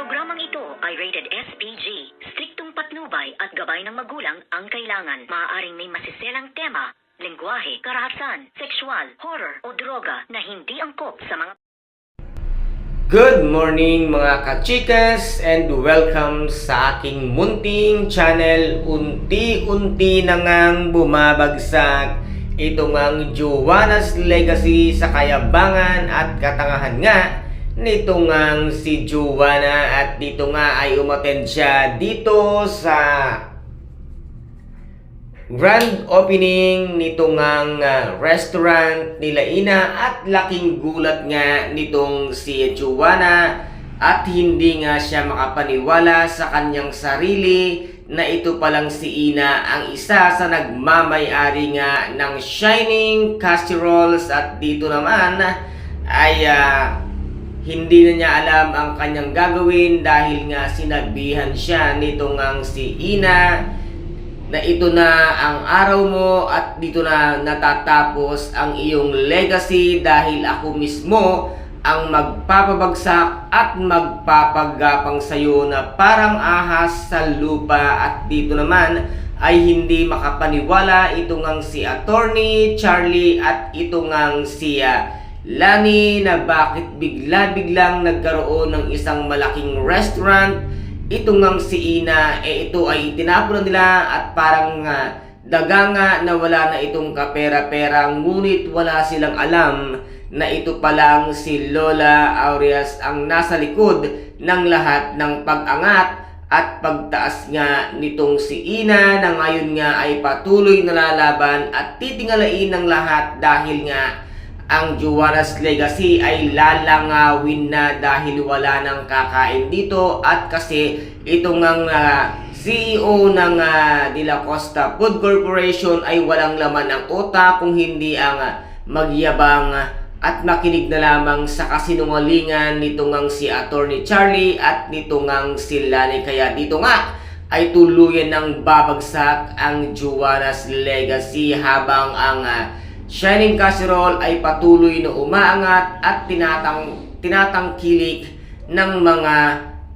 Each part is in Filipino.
Programang ito ay rated SPG. Striktong patnubay at gabay ng magulang ang kailangan. Maaaring may masiselang tema, lengguwahe, karahasan, sexual, horror o droga na hindi angkop sa mga... Good morning mga kachikas and welcome sa aking munting channel. Unti-unti na ngang bumabagsak itong ang Joanna's Legacy sa kayabangan at katangahan nga nito ngang si Joanna, at dito nga ay umattend siya dito sa grand opening nitong ang restaurant nila Ina, at laking gulat nga nitong si Joanna at hindi nga siya makapaniwala sa kanyang sarili na ito palang si Ina ang isa sa nagmamay-ari nga ng Shining Casseroles. At dito naman ay hindi na niya alam ang kanyang gagawin dahil nga sinabihan siya nitong ang si Ina na ito na ang araw mo at dito na natatapos ang iyong legacy dahil ako mismo ang magpapabagsak at magpapagapang sayo na parang ahas sa lupa. At dito naman ay hindi makapaniwala ito ngang si Attorney Charlie at ito ngang si Lani na bakit bigla-biglang nagkaroon ng isang malaking restaurant. Ito ngang si Ina, ito ay tinapon nila at parang daga nga na wala na itong kapera-pera, ngunit wala silang alam na ito palang si Lola Aureas ang nasa likod ng lahat ng pag-angat at pagtaas nga nitong si Ina na ngayon nga ay patuloy na lalaban at titingalain ng lahat dahil nga ang Joanna's Legacy ay lalangawin na dahil wala nang kakain dito. At kasi itong ang CEO ng De La Costa Food Corporation ay walang laman ang utak kung hindi ang magyabang at makinig na lamang sa kasinungalingan nitong ang si Attorney Charlie at nitong ang si Lani. Kaya dito nga ay tuluyan ng babagsak ang Joanna's Legacy habang ang Shining Casserole ay patuloy na umaangat at tinatangkilik ng mga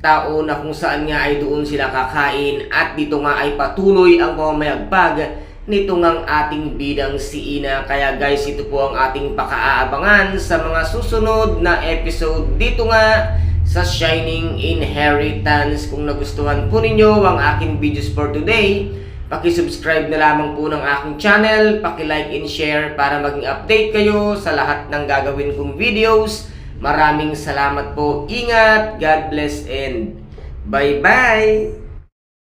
tao na kung saan nga ay doon sila kakain. At dito nga ay patuloy ang pamamayagpag nito ngang ating bidang si Ina. Kaya guys, ito po ang ating pakaaabangan sa mga susunod na episode dito nga sa Shining Inheritance. Kung nagustuhan po ninyo ang aking videos for today, paki-subscribe na lamang po ng aking channel, paki-like and share para maging update kayo sa lahat ng gagawin kong videos. Maraming salamat po. Ingat, God bless and bye-bye!